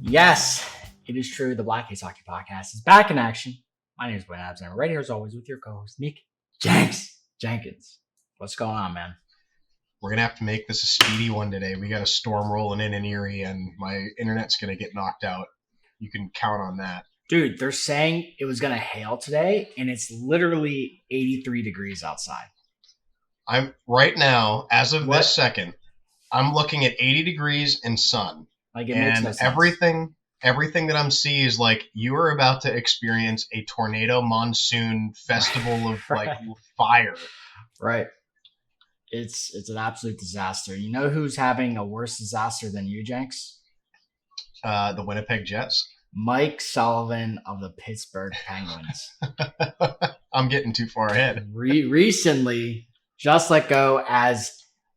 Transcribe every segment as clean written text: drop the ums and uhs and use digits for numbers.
Yes, it is true. The Black Case Hockey Podcast is back in action. My name is Wayne Abs, and I'm right here as always with your co-host, Nick Jenkins. What's going on, man? We're going to have to make this a speedy one today. We got a storm rolling in Erie, and my internet's going to get knocked out. You can count on that. Dude, they're saying it was going to hail today, and it's literally 83 degrees outside. I'm right now, as of this second, I'm looking at 80 degrees and sun. Like it makes no sense. Everything that I'm seeing is like you are about to experience a tornado monsoon festival of like fire. Right. It's an absolute disaster. You know who's having a worse disaster than you, Jenks? The Winnipeg Jets. Mike Sullivan of the Pittsburgh Penguins. I'm getting too far ahead. Recently, just let go as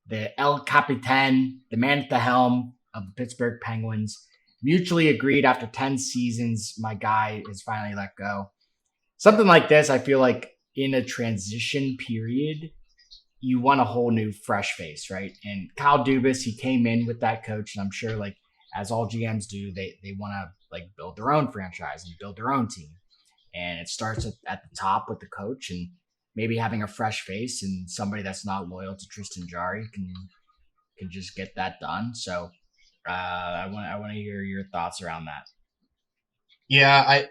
the El Capitan, the man at the helm of the Pittsburgh Penguins. Mutually agreed after 10 seasons, my guy is finally let go. Something like this, I feel like in a transition period, you want a whole new fresh face, right? And Kyle Dubas, he came in with that coach, and I'm sure like as all GMs do, they want to like build their own franchise and build their own team. And it starts at the top with the coach, and maybe having a fresh face and somebody that's not loyal to Tristan Jarry can just get that done. So I want to hear your thoughts around that. Yeah,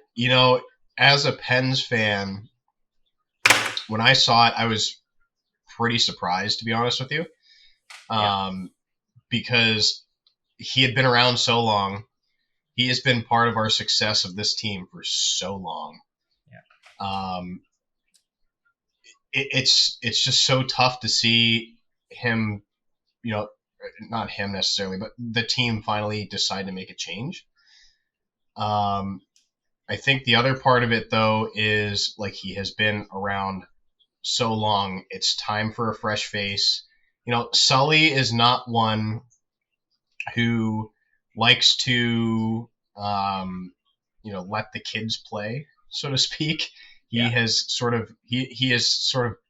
as a Pens fan, when I saw it, I was pretty surprised, to be honest with you, because he had been around so long. He has been part of our success of this team for so long. Yeah. It's just so tough to see him, not him necessarily, but the team finally decide to make a change. I think the other part of it, though, is like he has been around so long. It's time for a fresh face. Sully is not one who likes to, let the kids play, so to speak. He has sort of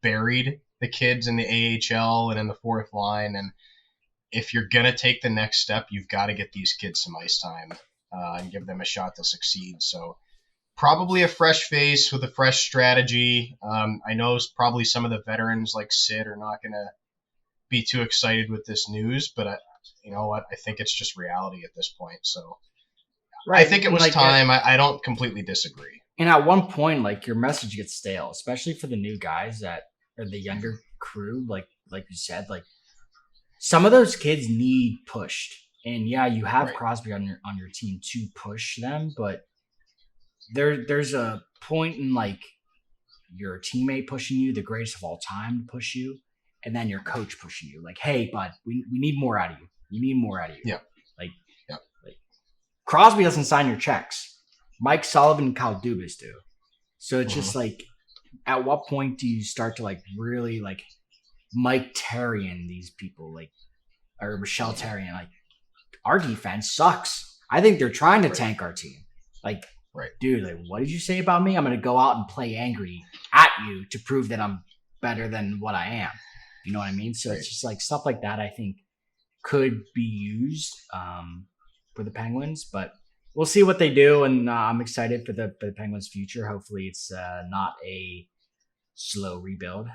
buried the kids in the AHL and in the fourth line. And if you're going to take the next step, you've got to get these kids some ice time and give them a shot to succeed. So probably a fresh face with a fresh strategy. I know probably some of the veterans like Sid are not going to be too excited with this news, but you know what? I think it's just reality at this point. So right. I think it was time. I don't completely disagree. And at one point, like your message gets stale, especially for the new guys that are the younger crew. Like you said, like some of those kids need pushed. And yeah, you have Crosby on your team to push them, but there's a point in like your teammate pushing you, the greatest of all time to push you, and then your coach pushing you. Like, hey, bud, we need more out of you. You need more out of you. Yeah. Like Crosby doesn't sign your checks. Mike Sullivan and Kyle Dubas do. So it's just like, at what point do you start to like really like Mike Therrien these people, like, or Michelle Therrien? Like, our defense sucks. I think they're trying to tank our team. Like, dude, like, what did you say about me? I'm going to go out and play angry at you to prove that I'm better than what I am. You know what I mean? So it's just like stuff like that I think could be used for the Penguins, but we'll see what they do, and I'm excited for the Penguins' future. Hopefully it's not a slow rebuild.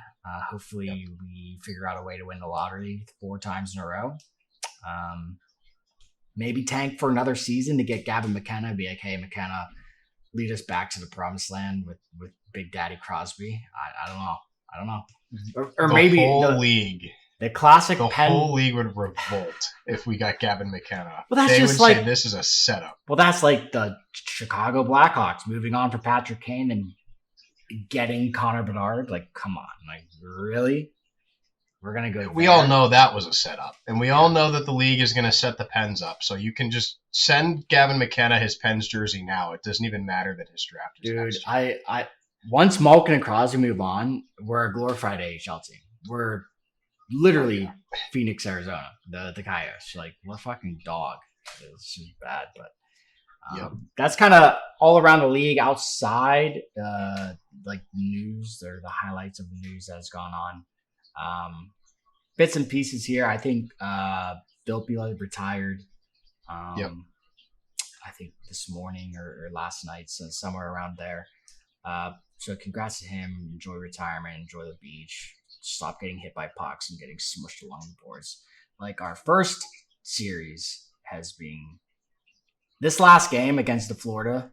Hopefully we figure out a way to win the lottery 4 times in a row. Maybe tank for another season to get Gavin McKenna and be like, hey, McKenna, lead us back to the promised land with Big Daddy Crosby. I don't know. Or maybe whole league. The classic whole league would revolt if we got Gavin McKenna. Well, they would say this is a setup. Well, that's like the Chicago Blackhawks moving on for Patrick Kane and getting Connor Bedard. Like, come on. Like, really? We're going to go. We all know that was a setup. And we all know that the league is going to set the Pens up. So you can just send Gavin McKenna his Pens jersey now. It doesn't even matter that his draft is next year. Once Malkin and Crosby move on, we're a glorified AHL team. We're literally Phoenix, Arizona, the Coyotes. Like, we're fucking dog. It's just bad, but that's kind of all around the league outside like news or the highlights of the news that has gone on. Bits and pieces here. I think Bill Bela retired. I think this morning or last night, so somewhere around there. So congrats to him. Enjoy retirement. Enjoy the beach. Stop getting hit by pucks and getting smushed along the boards. Like our first series has been this last game against the Florida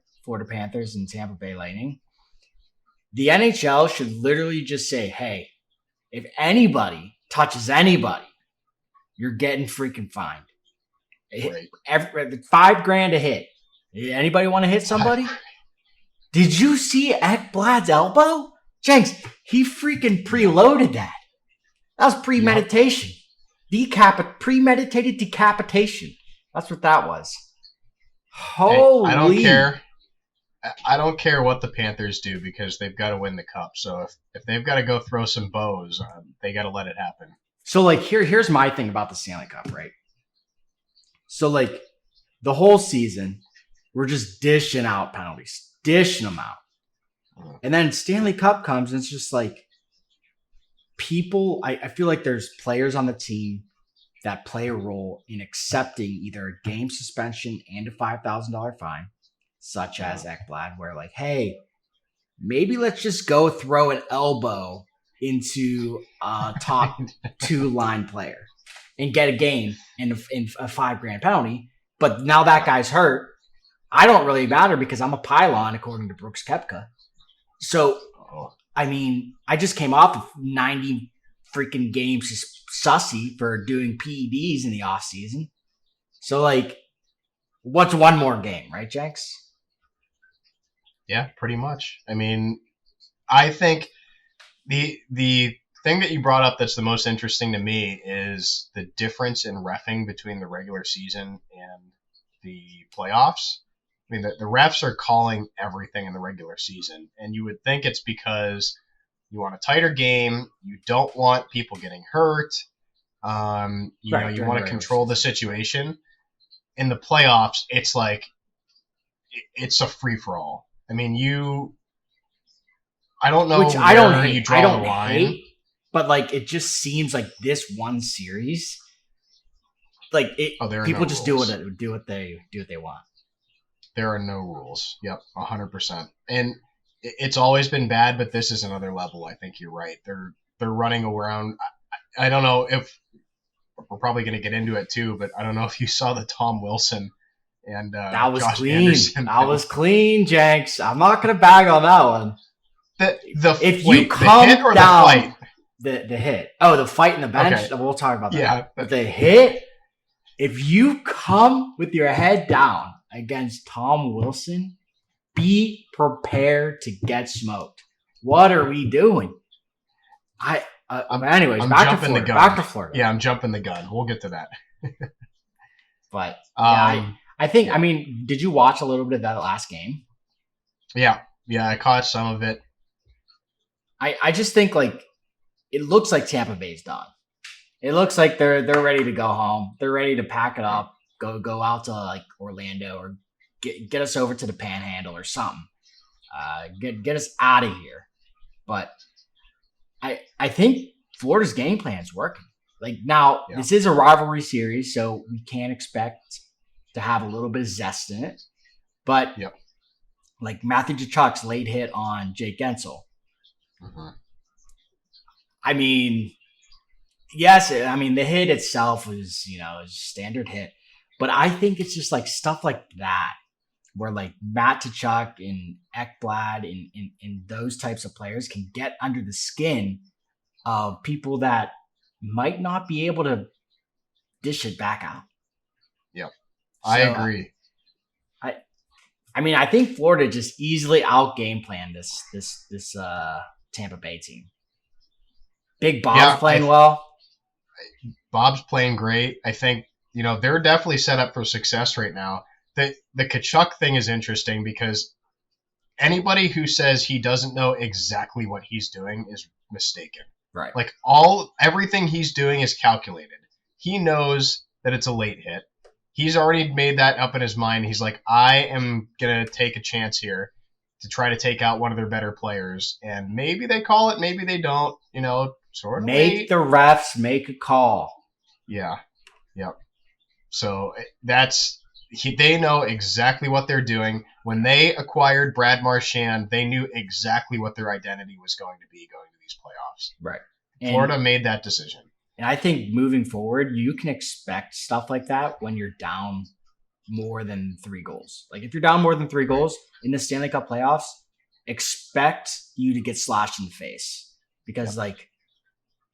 Panthers and Tampa Bay Lightning. The NHL should literally just say, "Hey, if anybody touches anybody, you're getting freaking fined. Right. $5,000 a hit. Anybody want to hit somebody?" Did you see Ekblad's elbow? Jenks, he freaking preloaded that. That was premeditation. Premeditated decapitation. That's what that was. Holy. Hey, I don't care. I don't care what the Panthers do because they've got to win the cup. So if they've got to go throw some bows, they got to let it happen. So like here's my thing about the Stanley Cup, right? So like the whole season, we're just dishing out penalties. Dishing them out. And then Stanley Cup comes and it's just like people, I feel like there's players on the team that play a role in accepting either a game suspension and a $5,000 fine, such as Ekblad, where like, hey, maybe let's just go throw an elbow into a top 2 line player and get a game and a $5,000 penalty. But now that guy's hurt. I don't really matter because I'm a pylon, according to Brooks Koepka. So, I mean, I just came off of 90 freaking games sussy for doing PEDs in the off season. So, like, what's one more game, right, Jenks? Yeah, pretty much. I mean, I think the thing that you brought up that's the most interesting to me is the difference in reffing between the regular season and the playoffs. I mean, the refs are calling everything in the regular season, and you would think it's because you want a tighter game, you don't want people getting hurt, you want to control the situation. In the playoffs, it's like it's a free for all. I mean, I don't know which I don't hate. You draw the line, hate, but like it just seems like this one series, like people just do what they want. There are no rules. Yep, 100%. And it's always been bad, but this is another level. I think you're right. They're running around. I don't know if we're probably going to get into it too, but I don't know if you saw the Tom Wilson and that was Josh clean. Anderson. That was clean, Jenks. I'm not going to bag on that one. The hit or the fight? The hit. Oh, the fight in the bench. Okay. We'll talk about that. Yeah, but the hit. If you come with your head down against Tom Wilson, be prepared to get smoked. What are we doing? Anyways, back to Florida. Yeah, I'm jumping the gun. We'll get to that. But I think. I mean, did you watch a little bit of that last game? Yeah, I caught some of it. I just think like it looks like Tampa Bay's done. It looks like they're ready to go home. They're ready to pack it up. Go out to like Orlando or get us over to the Panhandle or something. Get us out of here. But I think Florida's game plan is working. Like now, This is a rivalry series, so we can expect to have a little bit of zest in it. But like Matthew Tkachuk's late hit on Jake Gensel. Mm-hmm. I mean, yes, the hit itself was, a standard hit. But I think it's just like stuff like that, where like Matt Tkachuk and Ekblad and those types of players can get under the skin of people that might not be able to dish it back out. Yep, I agree. I think Florida just easily out game planned this Tampa Bay team. Big Bob's playing well. Bob's playing great. I think. They're definitely set up for success right now. The Tkachuk thing is interesting because anybody who says he doesn't know exactly what he's doing is mistaken. Right. Like everything he's doing is calculated. He knows that it's a late hit. He's already made that up in his mind. He's like, I am going to take a chance here to try to take out one of their better players. And maybe they call it, maybe they don't, sort of. Make the refs make a call. Yeah. Yep. So that's, they know exactly what they're doing. When they acquired Brad Marchand, they knew exactly what their identity was going to be going to these playoffs. Right. Florida made that decision. And I think moving forward, you can expect stuff like that when you're down more than 3 goals. Like if you're down more than 3 goals in the Stanley Cup playoffs, expect you to get slashed in the face because like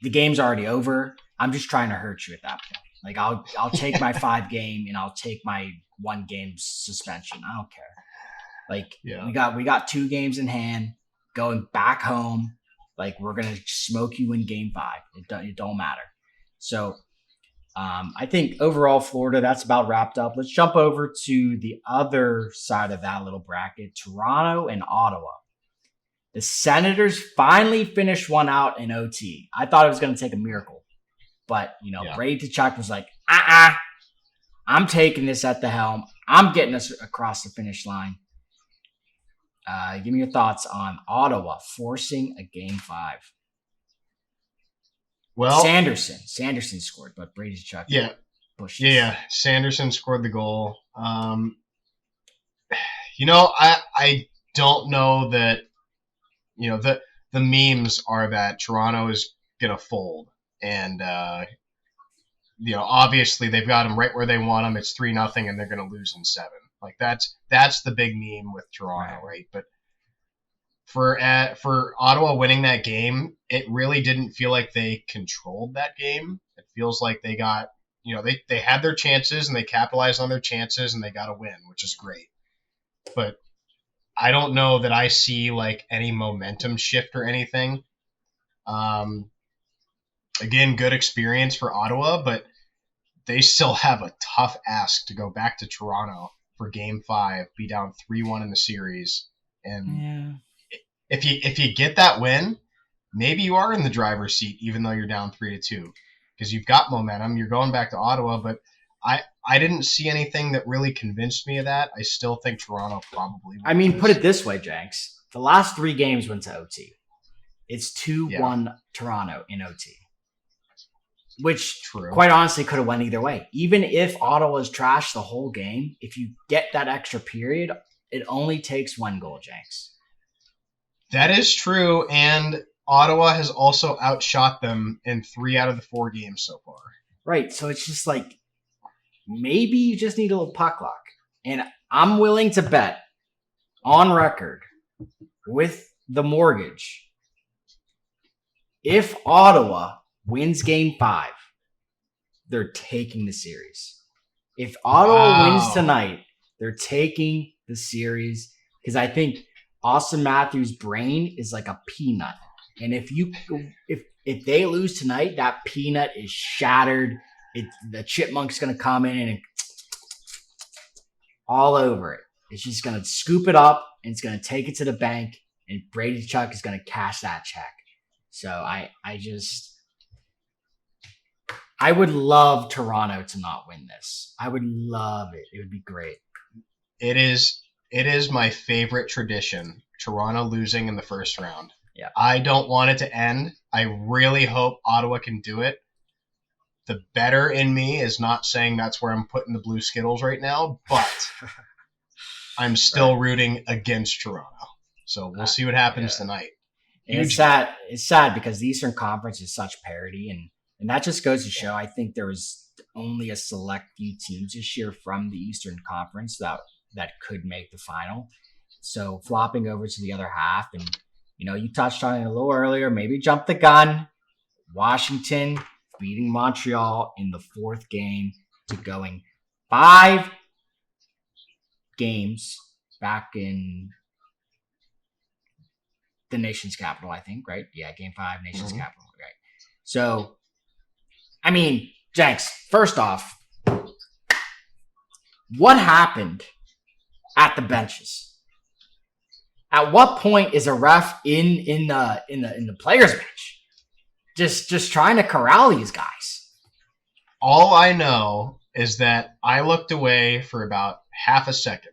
the game's already over. I'm just trying to hurt you at that point. Like I'll take my 5 game and I'll take my 1 game suspension. I don't care. Like we got 2 games in hand going back home. Like we're gonna smoke you in game 5. It don't matter. So I think overall Florida, that's about wrapped up. Let's jump over to the other side of that little bracket, Toronto and Ottawa. The Senators finally finished one out in OT. I thought it was going to take a miracle. But, Brady Tkachuk was like, I'm taking this at the helm. I'm getting us across the finish line. Give me your thoughts on Ottawa forcing a game 5. Well, Sanderson scored, but Brady Tkachuk pushed. Yeah, Sanderson scored the goal. I don't know that, the memes are that Toronto is going to fold. And, obviously they've got them right where they want them. It's 3-0 and they're going to lose in 7. Like that's the big meme with Toronto, right? But for Ottawa winning that game, it really didn't feel like they controlled that game. It feels like they got, they had their chances and they capitalized on their chances and they got a win, which is great. But I don't know that I see like any momentum shift or anything. Again, good experience for Ottawa, but they still have a tough ask to go back to Toronto for Game 5, be down 3-1 in the series, and if you get that win, maybe you are in the driver's seat, even though you're down 3-2, because you've got momentum. You're going back to Ottawa, but I didn't see anything that really convinced me of that. I still think Toronto probably will. I mean, put it this way, Jenks. The last 3 games went to OT. It's 2-1 Toronto in OT. Which, quite honestly, could have went either way. Even if Ottawa's trashed the whole game, if you get that extra period, it only takes 1 goal, Jenks. That is true, and Ottawa has also outshot them in 3 out of the 4 games so far. Right, so it's just like, maybe you just need a little puck luck. And I'm willing to bet on record with the mortgage, if Ottawa wins Game 5, they're taking the series. If Ottawa wins tonight, they're taking the series because I think Austin Matthews' brain is like a peanut, and if they lose tonight, that peanut is shattered. The chipmunk's gonna come in and all over it. It's just gonna scoop it up and it's gonna take it to the bank, and Brady Tkachuk is gonna cash that check. So I would love Toronto to not win this. I would love it. It would be great. It is my favorite tradition, Toronto losing in the first round. Yeah. I don't want it to end. I really hope Ottawa can do it. The better in me is not saying that's where I'm putting the blue Skittles right now, but I'm still rooting against Toronto. So we'll see what happens tonight. It's sad because the Eastern Conference is such parity, and that just goes to show I think there was only a select few teams this year from the Eastern Conference that could make the final. So flopping over to the other half, and you touched on it a little earlier, maybe jump the gun. Washington beating Montreal in the 4th game to going 5 games back in the nation's capital, I think, right? Yeah, Game 5, nation's capital, right? So, I mean, Jenks, first off, what happened at the benches? At what point is a ref in the players' bench just trying to corral these guys? All I know is that I looked away for about half a second.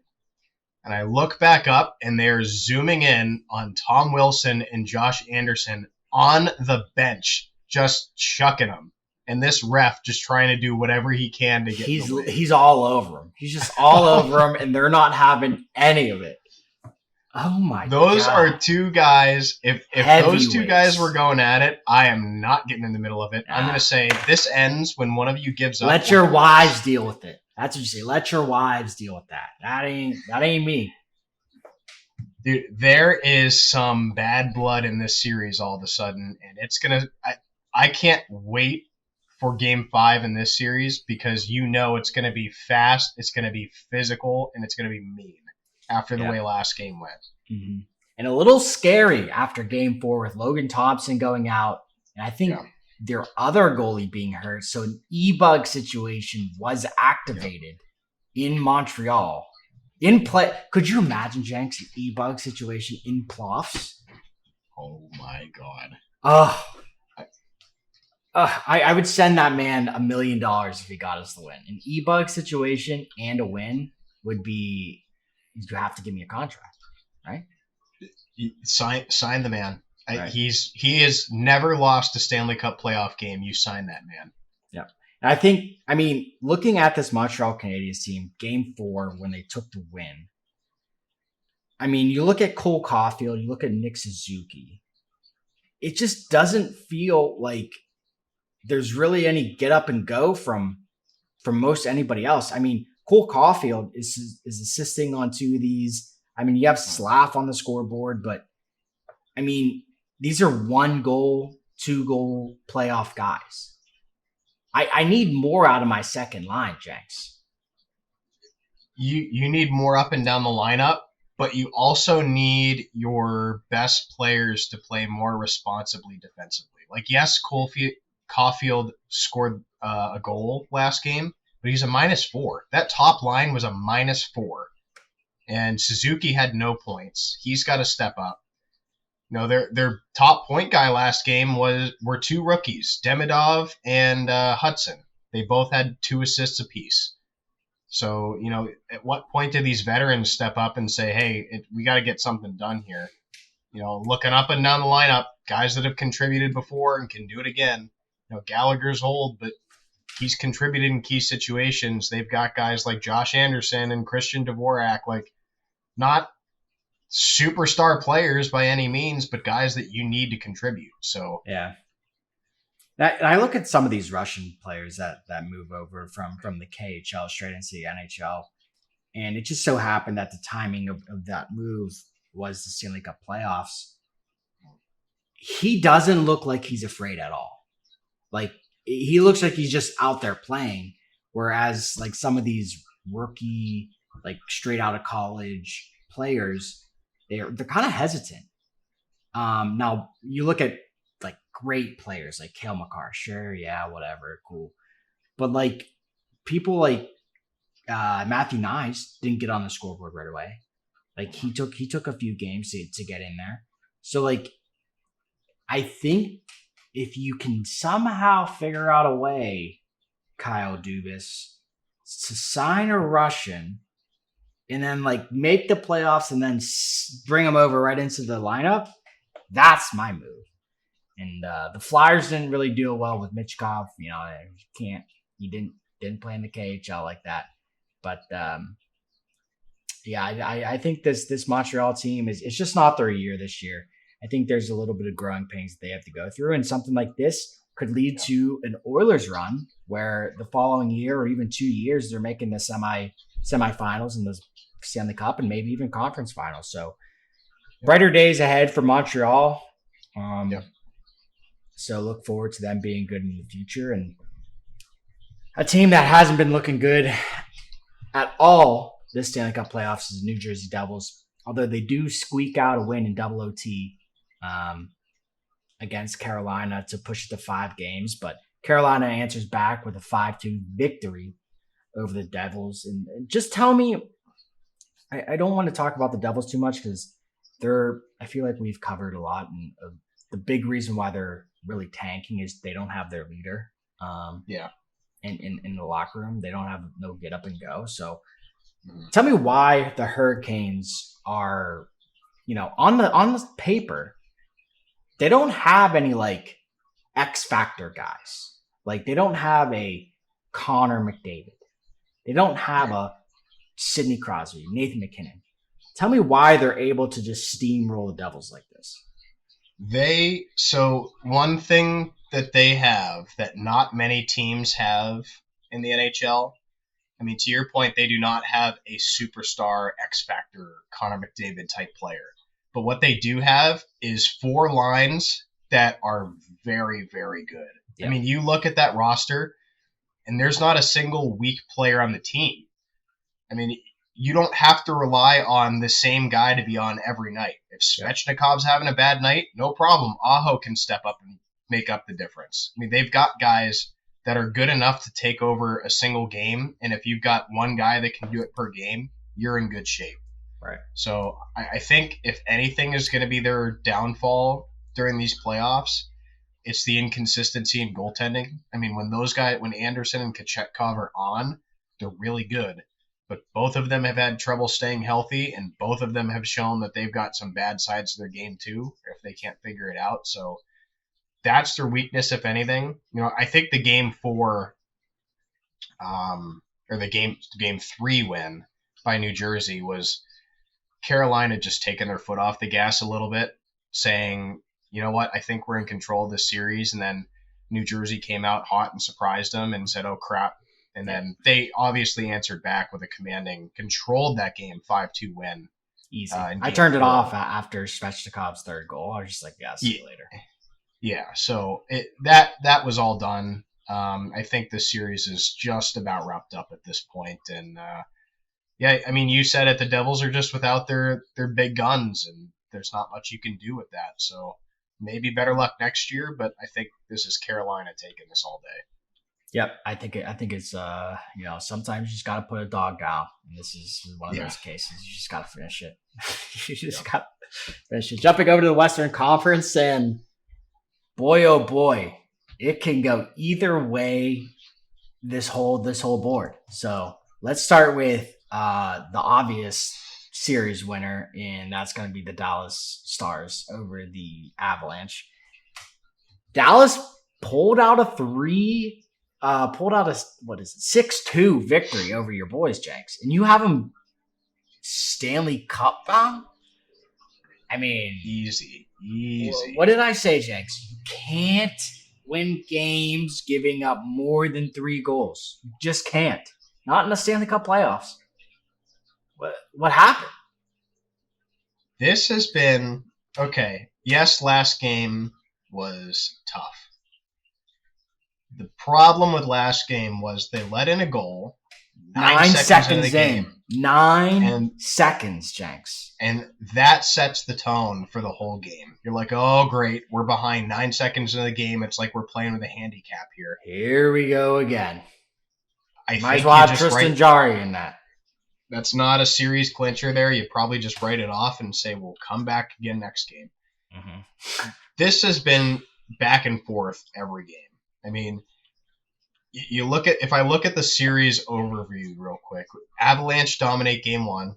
And I look back up, and they're zooming in on Tom Wilson and Josh Anderson on the bench, just chucking them. and this ref just trying to do whatever he can to get in the way. He's all over him. He's just all over him, and they're not having any of it. Oh my Those God. are two guys. If those two Heavyweights. guys were going at it, I am not getting in the middle of it. I'm going to say this ends when one of you gives up. Let your wives deal with it. That's what you say. Let your wives deal with that. That ain't me. Dude, there is some bad blood in this series all of a sudden, and it's going to I can't wait for game 5 in this series because it's going to be fast, it's going to be physical, and it's going to be mean after the way last game went. Mm-hmm. And a little scary after game 4 with Logan Thompson going out. And I think their other goalie being hurt. So an e-bug situation was activated in Montreal. In play. Could you imagine, Jenks, an e-bug situation in playoffs? Oh my God. I would send that man $1 million if he got us the win. An e-bug situation and a win would be, you have to give me a contract, right? Sign the man. Right. He has never lost a Stanley Cup playoff game. You sign that man. Yeah. And I mean, looking at this Montreal Canadiens team, game 4, when they took the win, I mean, you look at Cole Caulfield, you look at Nick Suzuki, it just doesn't feel like there's really any get up and go from most anybody else. I mean, Cole Caulfield is assisting on 2 of these. I mean, you have Slav on the scoreboard, but I mean, these are 1 goal, 2 goal playoff guys. I need more out of my second line, Jenks. You need more up and down the lineup, but you also need your best players to play more responsibly defensively. Like, yes, Caulfield scored a goal last game, but he's a -4. That top line was a -4. And Suzuki had no points. He's got to step up. Their top point guy last game were 2 rookies, Demidov and Hudson. They both had 2 assists apiece. So, at what point do these veterans step up and say, hey, we got to get something done here? Looking up and down the lineup, guys that have contributed before and can do it again. Gallagher's old, but he's contributed in key situations. They've got guys like Josh Anderson and Christian Dvorak, like not superstar players by any means, but guys that you need to contribute. So yeah. And I look at some of these Russian players that move over from the KHL straight into the NHL, and it just so happened that the timing of that move was the Stanley Cup playoffs. He doesn't look like he's afraid at all. Like, he looks like he's just out there playing, whereas like some of these rookie, like straight out of college players, they're kind of hesitant. Now you look at like great players like Cale Makar, sure, yeah, whatever, cool, but like people like Matthew Nyes didn't get on the scoreboard right away. Like he took a few games to get in there. So like, I think if you can somehow figure out a way, Kyle Dubas, to sign a Russian and then like make the playoffs and then bring them over right into the lineup, that's my move. And the Flyers didn't really do well with Michkov. He didn't play in the KHL like that. But I think this Montreal team it's just not their year this year. I think there's a little bit of growing pains that they have to go through, and something like this could lead to an Oilers run where the following year or even 2 years they're making the semifinals and the Stanley Cup and maybe even conference finals. So brighter days ahead for Montreal. So look forward to them being good in the future. And a team that hasn't been looking good at all this Stanley Cup playoffs is the New Jersey Devils, although they do squeak out a win in double OT against Carolina to push it to 5 games. But Carolina answers back with a 5-2 victory over the Devils. And just tell me, I don't want to talk about the Devils too much because I feel like we've covered a lot. And the big reason why they're really tanking is they don't have their leader. In the locker room, they don't have no get up and go. So tell me why the Hurricanes are, on the paper, they don't have any like X factor guys. Like, they don't have a Connor McDavid. They don't have a Sidney Crosby, Nathan McKinnon. Tell me why they're able to just steamroll the Devils like this. So one thing that they have that not many teams have in the NHL, I mean, to your point, they do not have a superstar X Factor Connor McDavid type player. But what they do have is 4 lines that are very, very good. Yep. I mean, you look at that roster, and there's not a single weak player on the team. I mean, you don't have to rely on the same guy to be on every night. If Svechnikov's having a bad night, no problem. Aho can step up and make up the difference. I mean, they've got guys that are good enough to take over a single game, and if you've got one guy that can do it per game, you're in good shape. Right. So I think if anything is going to be their downfall during these playoffs, it's the inconsistency in goaltending. I mean, when Anderson and Kochetkov are on, they're really good. But both of them have had trouble staying healthy, and both of them have shown that they've got some bad sides to their game too, if they can't figure it out. So that's their weakness, if anything. You know, I think the game 4, or the game 3 win by New Jersey was Carolina just taking their foot off the gas a little bit, saying, you know what, I think we're in control of this series. And then New Jersey came out hot and surprised them and said, oh, crap. And then they obviously answered back with a commanding, controlled that game 5-2 win. Easy. I turned it off after Svechnikov's third goal. I was just like, yeah, see you later. Yeah, so that was all done. I think the series is just about wrapped up at this point. And, yeah, I mean, you said it, the Devils are just without their big guns, and there's not much you can do with that. So maybe better luck next year, but I think this is Carolina taking this all day. Yep, I think it's sometimes you just got to put a dog down, and this is one of those cases. You just got to finish it. You just got to finish it. Jumping over to the Western Conference, and boy, oh boy, it can go either way. This whole board. So let's start with the obvious series winner, and that's going to be the Dallas Stars over the Avalanche. Dallas pulled out a 6-2 victory over your boys, Jenks, and you have them Stanley Cup bound? I mean, easy. What did I say, Jenks? You can't win games giving up more than 3 goals. You just can't. Not in the Stanley Cup playoffs. What happened? This has been okay. Yes, last game was tough. The problem with last game was they let in a goal 9 seconds into the game. 9 seconds, Jenks. And that sets the tone for the whole game. You're like, oh, great. We're behind 9 seconds into the game. It's like we're playing with a handicap here. Here we go again. Might as well have Tristan Jarry in that. That's not a series clincher there. You probably just write it off and say, we'll come back again next game. Mm-hmm. This has been back and forth every game. I mean, if I look at the series overview real quick, Avalanche dominate game 1,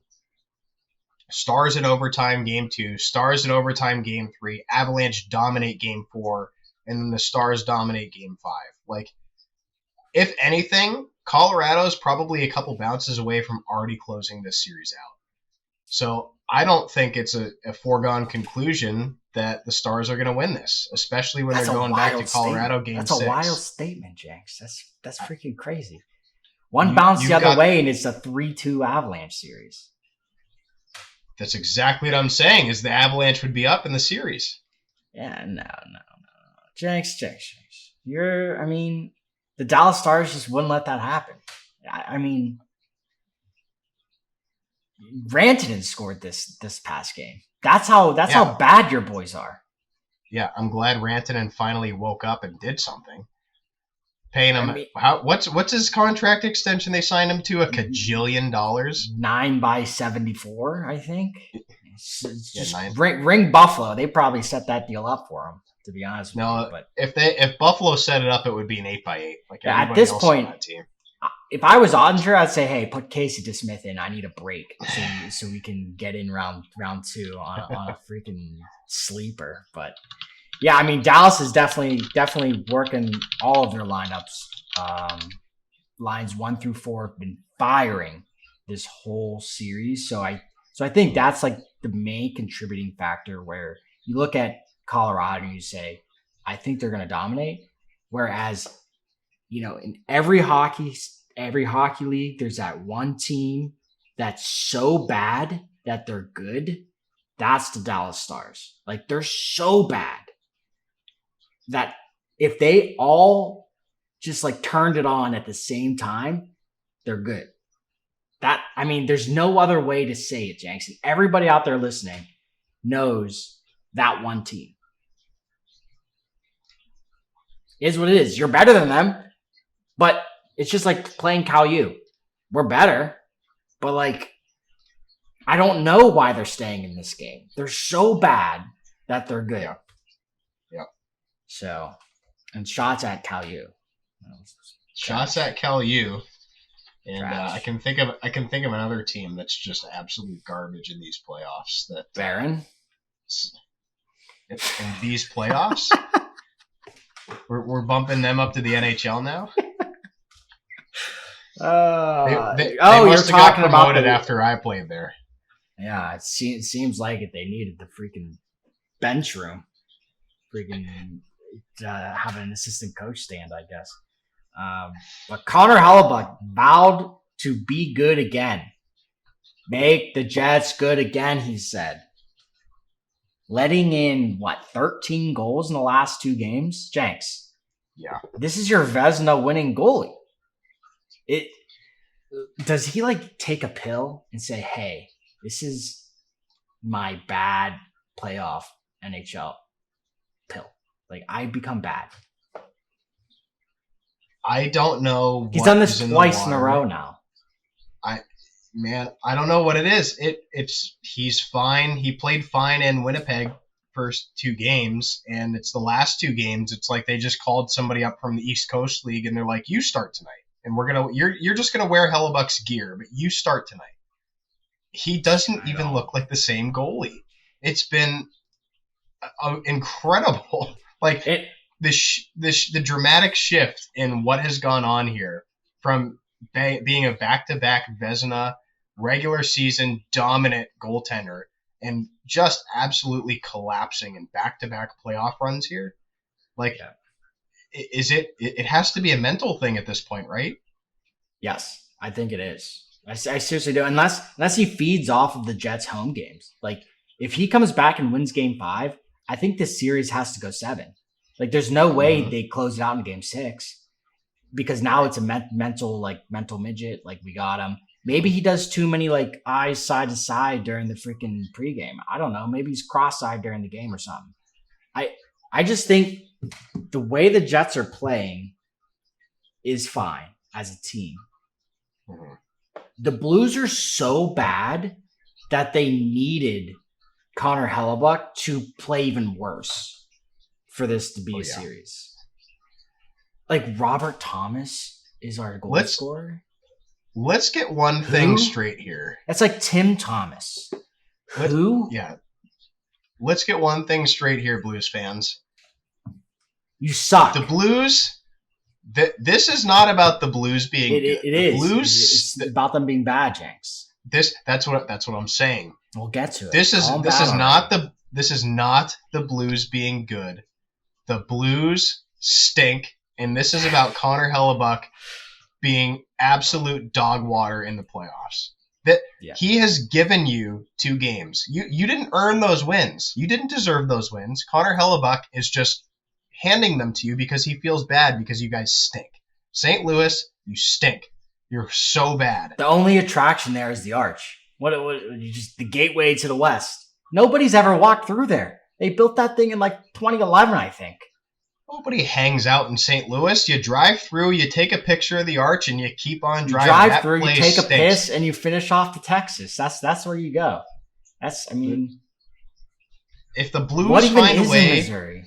Stars in overtime game 2, Stars in overtime game 3, Avalanche dominate game 4, and then the Stars dominate game 5. Like, if anything, Colorado's probably a couple bounces away from already closing this series out. So I don't think it's a foregone conclusion that the Stars are going to win this, especially when they're going back to Colorado game 6. That's a wild statement, Jenks. That's freaking crazy. One bounce the other way, and it's a 3-2 Avalanche series. That's exactly what I'm saying, is the Avalanche would be up in the series. Yeah, no. Jenks. The Dallas Stars just wouldn't let that happen. I mean, Rantanen scored this past game. That's how bad your boys are. Yeah, I'm glad Rantanen finally woke up and did something. Paying him what's his contract extension they signed him to? $1 kajillion? 9 by 74, I think. Ring Buffalo. They probably set that deal up for him, to be honest with you. But if Buffalo set it up, it would be an 8 by 8. Like at this point, on that team. If I was Ottinger, I'd say, hey, put Casey DeSmith in. I need a break so we can get in round 2 on a freaking sleeper. But Yeah, I mean Dallas is definitely working all of their lineups. Lines 1 through 4 have been firing this whole series. So I think that's like the main contributing factor where you look at Colorado and you say, I think they're gonna dominate. Whereas, in every hockey league, there's that one team that's so bad that they're good. That's the Dallas Stars. Like they're so bad that if they all just like turned it on at the same time, they're good. There's no other way to say it, Jenks. And everybody out there listening knows that one team. It is what it is. You're better than them, but it's just like playing Cal U. We're better, but like I don't know why they're staying in this game. They're so bad that they're good. Yeah. Yeah. So, and shots at Cal U. Shots at Cal U. And Trash. I can think of another team that's just absolute garbage in these playoffs. That Barron. In these playoffs, we're bumping them up to the NHL now. They you're talking about after I played there. Yeah, it seems like it. They needed the freaking bench room, have an assistant coach stand, I guess. But Connor Hellebuyck vowed to be good again. Make the Jets good again, he said. Letting in, 13 goals in the last 2 games? Jenks. Yeah. This is your Vezina winning goalie. Does he take a pill and say, hey, this is my bad playoff NHL pill. I become bad. I don't know. He's done this twice in a row now. I don't know what it is. He's fine. He played fine in Winnipeg first 2 games, and it's the last 2 games. It's like they just called somebody up from the East Coast League, and they're like, "You start tonight, and you're just gonna wear Hellebuck's gear, but you start tonight." He doesn't even look like the same goalie. It's been incredible. The dramatic shift in what has gone on here from being a back-to-back Vezina regular season dominant goaltender and just absolutely collapsing in back-to-back playoff runs here. It has to be a mental thing at this point, right? Yes, I think it is. I seriously do. Unless he feeds off of the Jets home games. If he comes back and wins game 5, I think this series has to go 7. There's no way they close it out in game 6 because now it's a mental midget. We got him. Maybe he does too many eyes side to side during the freaking pregame. I don't know. Maybe he's cross-eyed during the game or something. I just think the way the Jets are playing is fine as a team. Mm-hmm. The Blues are so bad that they needed Connor Hellebuyck to play even worse for this to be a series. Robert Thomas is our goal scorer. Let's get one thing straight here. That's Tim Thomas. Who? Yeah. Let's get one thing straight here, Blues fans. You suck. The Blues. This is not about the Blues being good. It is. It's about them being bad, Jenks. That's what I'm saying. We'll get to it. This is not the Blues being good. The Blues stink, and this is about Connor Hellebuyck being absolute dog water in the playoffs. He has given you 2 games. You didn't earn those wins. You didn't deserve those wins. Connor Hellebuyck is just handing them to you because he feels bad because you guys stink. St. Louis, you stink. You're so bad. The only attraction there is the arch. What just the gateway to the west. Nobody's ever walked through there. They built that thing in 2011, I think. Nobody hangs out in St. Louis. You drive through, you take a picture of the arch, and you keep on driving. You drive through, you take a piss, and you finish off to Texas. That's where you go. If the Blues find a way, Missouri?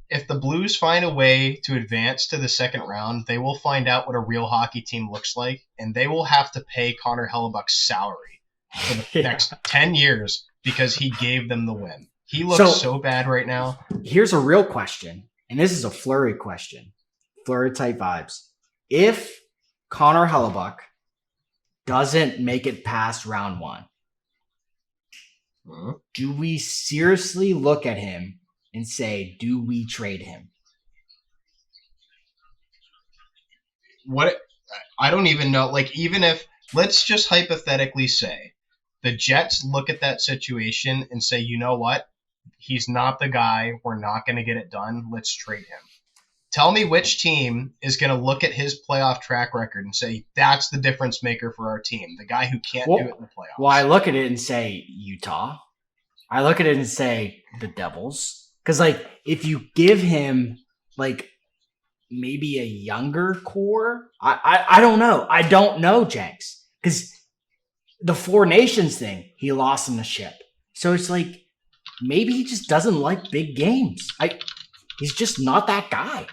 If the Blues find a way to advance to the second round, they will find out what a real hockey team looks like, and they will have to pay Connor Hellebuyck's salary for the next 10 years because he gave them the win. He looks so bad right now. Here's a real question, and this is a Fleury question. Fleury type vibes. If Connor Hellebuck doesn't make it past round 1, do we seriously look at him and say, do we trade him? What? I don't even know. Like, even if, let's just hypothetically say the Jets look at that situation and say, you know what? He's not the guy. We're not going to get it done. Let's trade him. Tell me which team is going to look at his playoff track record and say, that's the difference maker for our team, the guy who can't do it in the playoffs. Well, I look at it and say Utah. I look at it and say the Devils. Because, like, if you give him, like, maybe a younger core, I don't know. I don't know, Jenks. Because the Four Nations thing, he lost in the ship. So it's like, maybe he just doesn't like big games. He's just not that guy.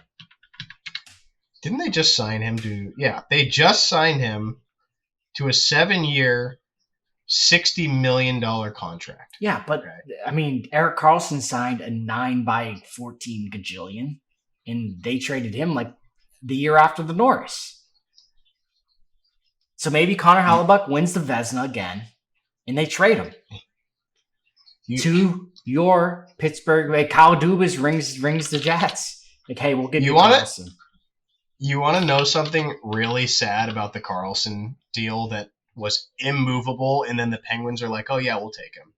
Didn't they just sign him to... Yeah, they just signed him to a 7-year, $60 million contract. Yeah, but, okay. I mean, Erik Karlsson signed a 9x14 gajillion, and they traded him, like, the year after the Norris. So maybe Connor Hellebuck wins the Vezina again, and they trade him. To your Pittsburgh... Like, Kyle Dubas rings the Jets. Like, hey, we'll give you Karlsson. You want to know something really sad about the Karlsson deal that was immovable, and then the Penguins are like, oh, yeah, we'll take him.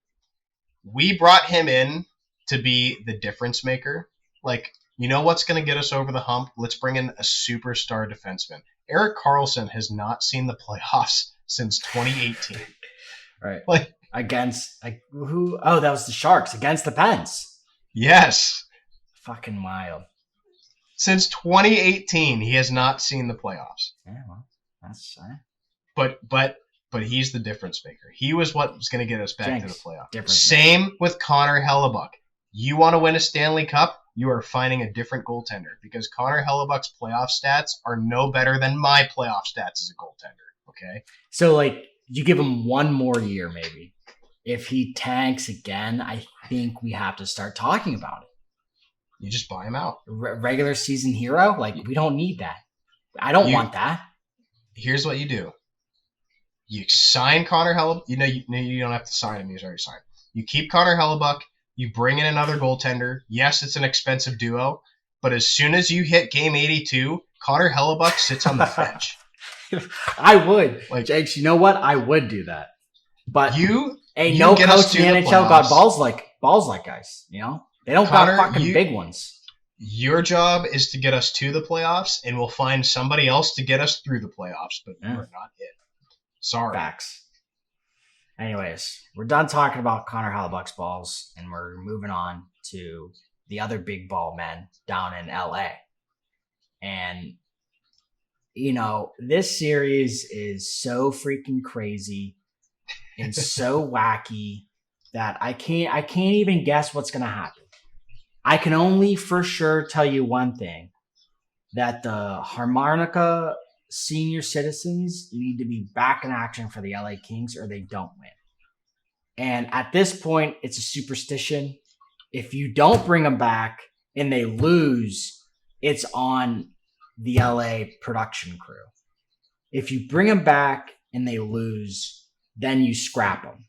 We brought him in to be the difference maker. Like, you know what's going to get us over the hump? Let's bring in a superstar defenseman. Erik Karlsson has not seen the playoffs since 2018. Right. Like, against, like, who? Oh, that was the Sharks against the Pens. Yes. Fucking wild. Since 2018, he has not seen the playoffs. Yeah, well, that's but he's the difference maker. He was what was going to get us back to the playoffs. Same maker. With Connor Hellebuck. You want to win a Stanley Cup? You are finding a different goaltender because Connor Hellebuck's playoff stats are no better than my playoff stats as a goaltender. Okay. So, like, you give him one more year, maybe. If he tanks again, I think we have to start talking about it. You just buy him out. Regular season hero? Like, we don't need that. I don't want that. Here's what you do. You sign Connor Hellebuck. You don't have to sign him. He's already signed. You keep Connor Hellebuck. You bring in another goaltender. Yes, it's an expensive duo. But as soon as you hit game 82, Connor Hellebuck sits on the bench. I would. Like, Jakes, you know what? I would do that. But you no coach in the NHL got balls like guys, you know? They don't got fucking big ones. Your job is to get us to the playoffs, and we'll find somebody else to get us through the playoffs, but we're not it. Sorry. Facts. Anyways, we're done talking about Connor Hellebuck's balls, and we're moving on to the other big ball men down in LA. And, you know, this series is so freaking crazy and so wacky that I can't even guess what's going to happen. I can only for sure tell you one thing, that the Harmonica senior citizens need to be back in action for the LA Kings or they don't win. And at this point, it's a superstition. If you don't bring them back and they lose, it's on the LA production crew. If you bring them back and they lose, then you scrap them.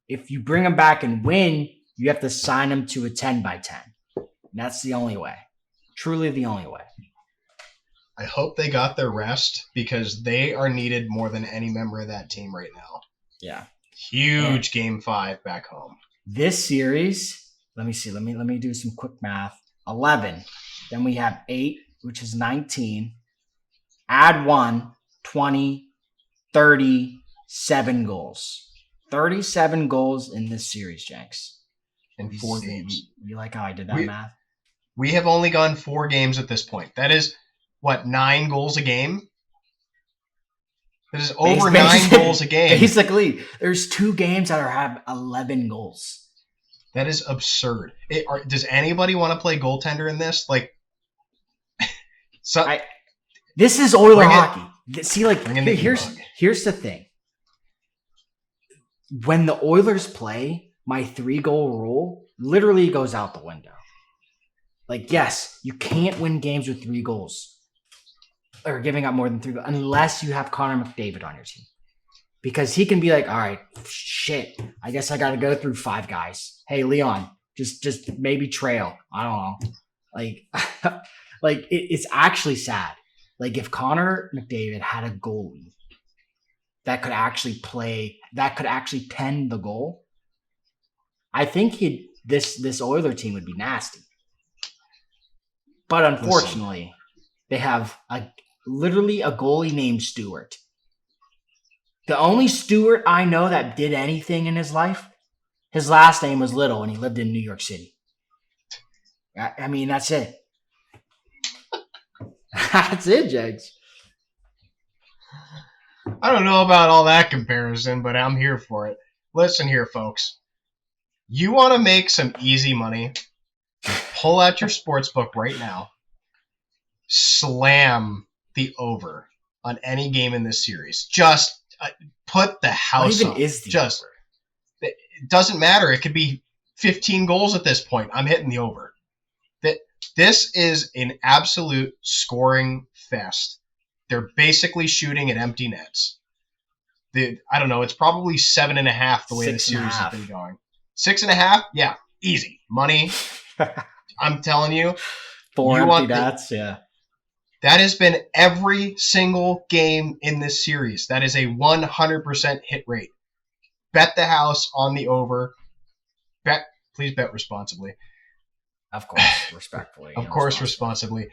If you bring them back and win, you have to sign them to a 10x10. And that's the only way. Truly the only way. I hope they got their rest because they are needed more than any member of that team right now. Yeah. Huge game 5 back home. This series, let me see. Let me do some quick math. 11. Then we have 8, which is 19. Add 1, 20, 37 goals. 37 goals in this series, Jenks. In 4 games. You like how I did that math? We have only gone 4 games at this point. That is, 9 goals a game? That is over 9 goals a game. Basically, there's 2 games that have 11 goals. That is absurd. Does anybody want to play goaltender in this? Like, this is Oiler hockey. See, like, here's the thing. When the Oilers play, my 3-goal rule literally goes out the window. Like, yes, you can't win games with 3 goals or giving up more than 3 goals unless you have Connor McDavid on your team. Because he can be like, all right, shit, I guess I got to go through 5 guys. Hey, Leon, just maybe trail. I don't know. Like, it's actually sad. Like, if Connor McDavid had a goalie that could actually tend the goal, I think this Oiler team would be nasty. But unfortunately, they have literally a goalie named Stewart. The only Stewart I know that did anything in his life, his last name was Little, and he lived in New York City. I mean, that's it. That's it, Jags. I don't know about all that comparison, but I'm here for it. Listen here, folks. You want to make some easy money? Pull out your sports book right now. Slam the over on any game in this series. Just put the house What even up. is the Just over? It doesn't matter. It could be 15 goals at this point. I'm hitting the over. This is an absolute scoring fest. They're basically shooting at empty nets. I don't know. It's probably 7.5 the way the series has been going. 6.5? Yeah, easy money. I'm telling you. 4 empty nets, yeah. That has been every single game in this series. That is a 100% hit rate. Bet the house on the over. Please bet responsibly. Of course, respectfully. Of course, responsibly.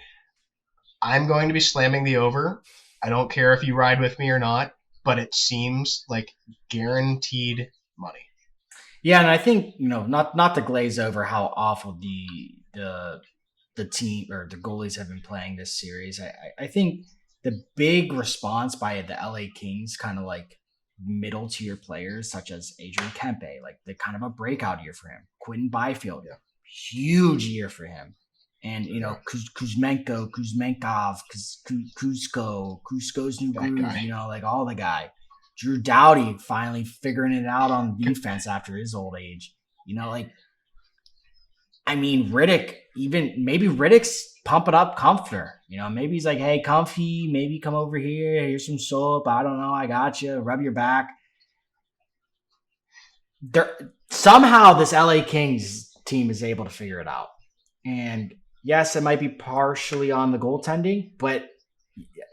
I'm going to be slamming the over. I don't care if you ride with me or not, but it seems like guaranteed money. Yeah, and I think, not to glaze over how awful the team or the goalies have been playing this series. I think the big response by the LA Kings, kind of like middle tier players such as Adrian Kempe, like the kind of a breakout year for him. Quentin Byfield, huge year for him. And, Kuzmenkov, Kuzko's new groove, like all the guy. Drew Doughty finally figuring it out on defense after his old age. Riddick, maybe Riddick's pumping up Comforter. Maybe he's like, hey, Comfy, maybe come over here. Here's some soap. I don't know. I got you. Rub your back. Somehow this LA Kings team is able to figure it out. And yes, it might be partially on the goaltending, but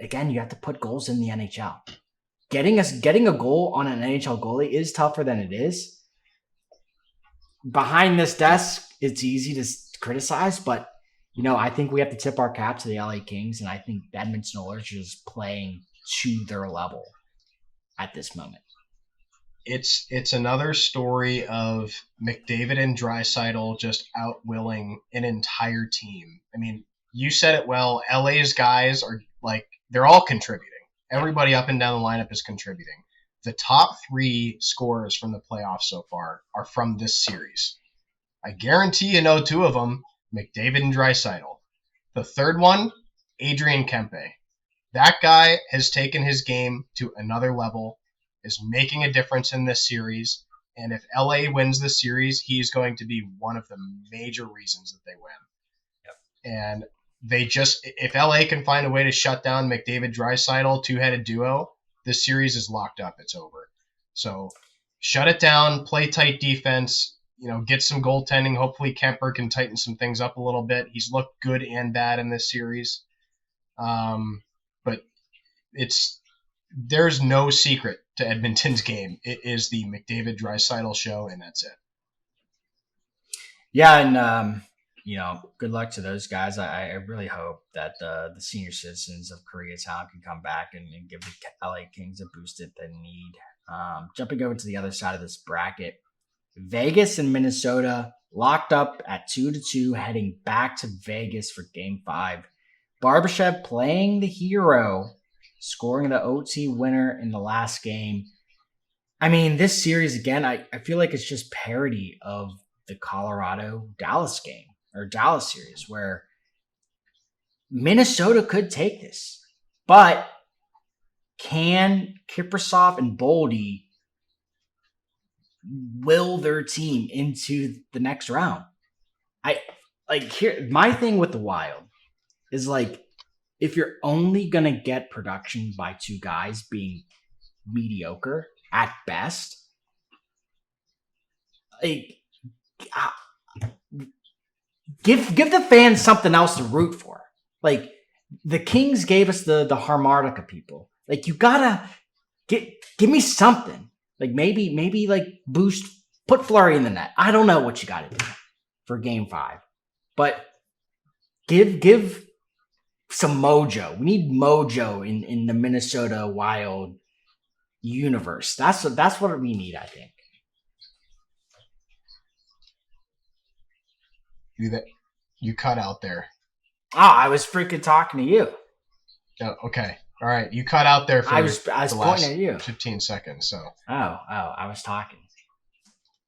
again, you have to put goals in the NHL. Getting a goal on an NHL goalie is tougher than it is. Behind this desk, it's easy to criticize, but I think we have to tip our cap to the LA Kings, and I think the Edmonton Oilers are just playing to their level at this moment. It's another story of McDavid and Draisaitl just outwilling an entire team. I mean, you said it well. LA's guys are they're all contributing. Everybody up and down the lineup is contributing. The top 3 scorers from the playoffs so far are from this series. I guarantee you know 2 of them, McDavid and Draisaitl. The third one, Adrian Kempe. That guy has taken his game to another level, is making a difference in this series, and if LA wins this series, he's going to be one of the major reasons that they win. Yep. And if LA can find a way to shut down McDavid Draisaitl 2-headed duo, this series is locked up. It's over. So shut it down, play tight defense, get some goaltending. Hopefully Kemper can tighten some things up a little bit. He's looked good and bad in this series. But there's no secret to Edmonton's game. It is the McDavid Draisaitl show, and that's it. Yeah, and good luck to those guys. I really hope that the senior citizens of Koreatown can come back and give the LA Kings a boost that they need. Jumping over to the other side of this bracket, Vegas and Minnesota locked up at 2-2, heading back to Vegas for Game 5. Barbashev playing the hero, scoring the OT winner in the last game. This series, again, I feel like it's just parody of the Colorado-Dallas game, or Dallas series, where Minnesota could take this. But can Kiprusoff and Boldy will their team into the next round. I like here my thing with the Wild is like if you're only gonna get production by two guys being mediocre at best, like give the fans something else to root for. Like the Kings gave us the harmonica people. Like you gotta give me something. Like maybe like boost put Fleury in the net. I don't know what you gotta do for game 5. But give some mojo. We need mojo in the Minnesota Wild universe. That's what we need, I think. You cut out there. Oh, I was freaking talking to you. Oh, okay. All right. You cut out there for I was pointing at you. 15 seconds. So. Oh, I was talking.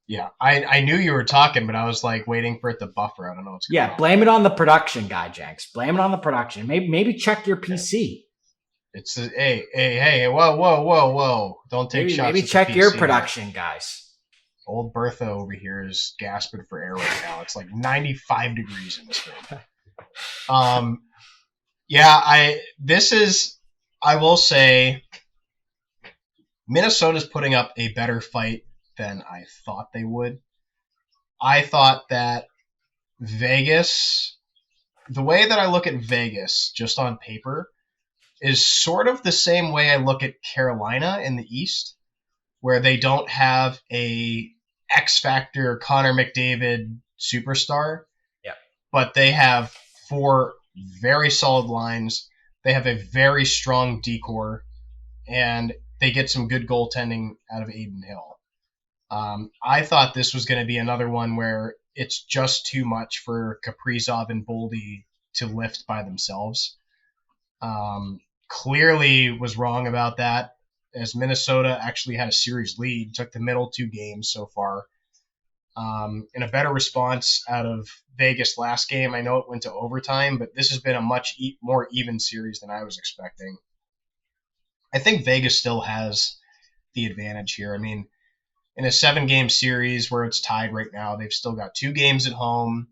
Yeah, I knew you were talking, but I was like waiting for it to buffer. I don't know what's going on. Yeah, blame it on the production guy, Jenks. Blame it on the production. Maybe check your PC. It's hey, whoa! Don't take shots. Maybe check your production guys. Old Bertha over here is gasping for air right now. It's like 95 degrees in this room. I will say Minnesota's putting up a better fight than I thought they would. I thought that Vegas, the way that I look at Vegas just on paper, is sort of the same way I look at Carolina in the East, where they don't have a X Factor Connor McDavid superstar. Yeah. But they have 4 very solid lines. They have a very strong decor, and they get some good goaltending out of Adin Hill. I thought this was going to be another one where it's just too much for Kaprizov and Boldy to lift by themselves. Clearly was wrong about that, as Minnesota actually had a series lead, took the middle 2 games so far. In a better response out of Vegas last game. I know it went to overtime, but this has been a much more even series than I was expecting. I think Vegas still has the advantage here. I mean, in a 7-game series where it's tied right now, they've still got 2 games at home.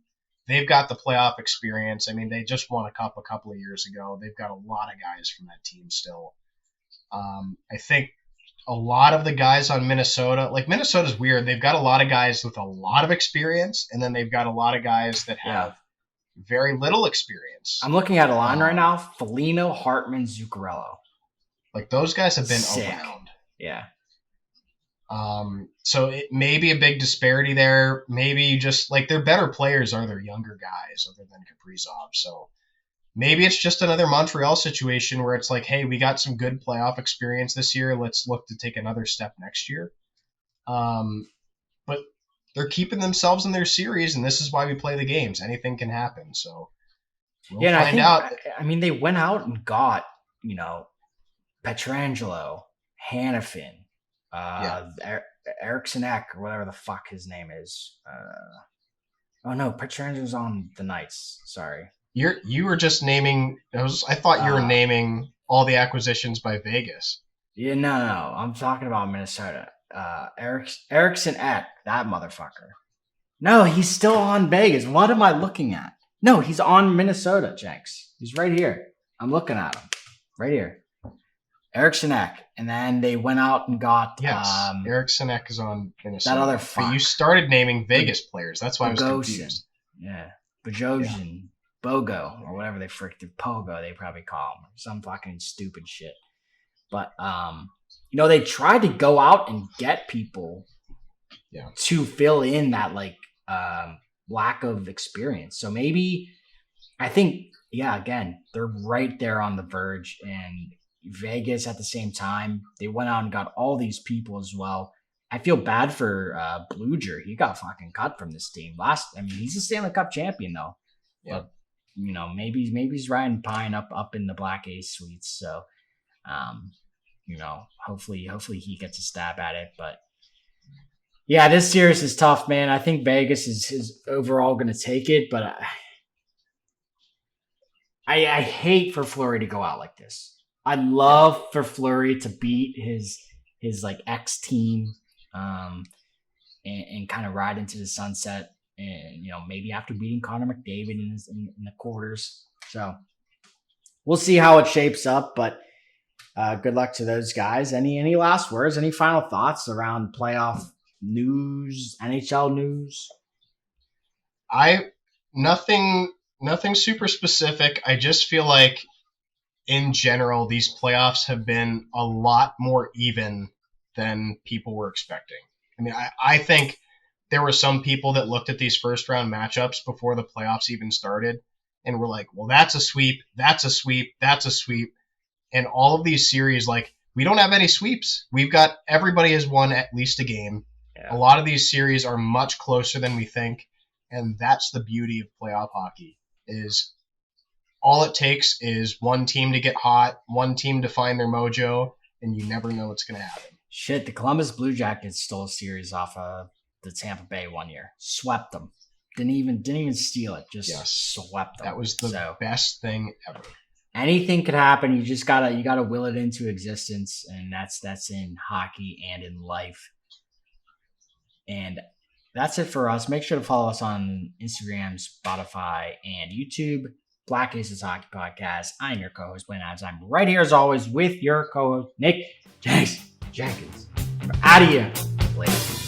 They've got the playoff experience. I mean, they just won a cup a couple of years ago. They've got a lot of guys from that team still. I think a lot of the guys on Minnesota, like Minnesota's weird. They've got a lot of guys with a lot of experience, and then they've got a lot of guys that have very little experience. I'm looking at a line right now. Foligno, Hartman, Zuccarello. Like those guys have been Sick. around. Yeah. So it may be a big disparity there. Maybe just like their better players are their younger guys other than Kaprizov. So maybe it's just another Montreal situation where it's like, hey, we got some good playoff experience this year. Let's look to take another step next year. But they're keeping themselves in their series, and this is why we play the games. Anything can happen. So we'll find out. I mean, they went out and got, Pietrangelo, Hannafin, Eriksson Ek, or whatever the fuck his name is. Oh no, Pietrangelo's on the Knights. Sorry. You were just naming. I thought you were naming all the acquisitions by Vegas. Yeah, no. I'm talking about Minnesota. Eriksson Ek, that motherfucker. No, he's still on Vegas. What am I looking at? No, he's on Minnesota, Jenks. He's right here. I'm looking at him. Right here. Eriksson Ek. And then they went out and got... Yes, Eriksson Ek is on Minnesota. That other fuck. But you started naming Vegas players. That's why I was confused. Yeah. Bajosian. Bogo, or whatever they freaking Pogo, they probably call him. Some fucking stupid shit. But, they tried to go out and get people to fill in that, lack of experience. So maybe, I think, again, they're right there on the verge, and Vegas at the same time, they went out and got all these people as well. I feel bad for Bluger. He got fucking cut from this team. He's a Stanley Cup champion, though. Yeah. But, maybe he's riding pine up in the Black Ace suites. So, hopefully he gets a stab at it. But yeah, this series is tough, man. I think Vegas is overall going to take it, but I hate for Fleury to go out like this. I'd love for Fleury to beat his ex team. and kind of ride into the sunset. And maybe after beating Connor McDavid in the quarters. So we'll see how it shapes up. But good luck to those guys. Any last words? Any final thoughts around playoff news, NHL news? Nothing super specific. I just feel like in general these playoffs have been a lot more even than people were expecting. I mean, I think there were some people that looked at these first round matchups before the playoffs even started and were like, well, that's a sweep, that's a sweep, that's a sweep. And all of these series, like, we don't have any sweeps. Everybody has won at least a game. Yeah. A lot of these series are much closer than we think. And that's the beauty of playoff hockey, is all it takes is one team to get hot, one team to find their mojo, and you never know what's going to happen. Shit, the Columbus Blue Jackets stole a series off of the Tampa Bay one year. Swept them. Didn't even steal it. Just swept them. That was the best thing ever. Anything could happen. You just gotta will it into existence, and that's in hockey and in life. And that's it for us. Make sure to follow us on Instagram, Spotify, and YouTube. Black Aces Hockey Podcast. I'm your co-host, Blaine Adams. I'm right here as always with your co-host, Nick Jenkins. We're out of here. Later.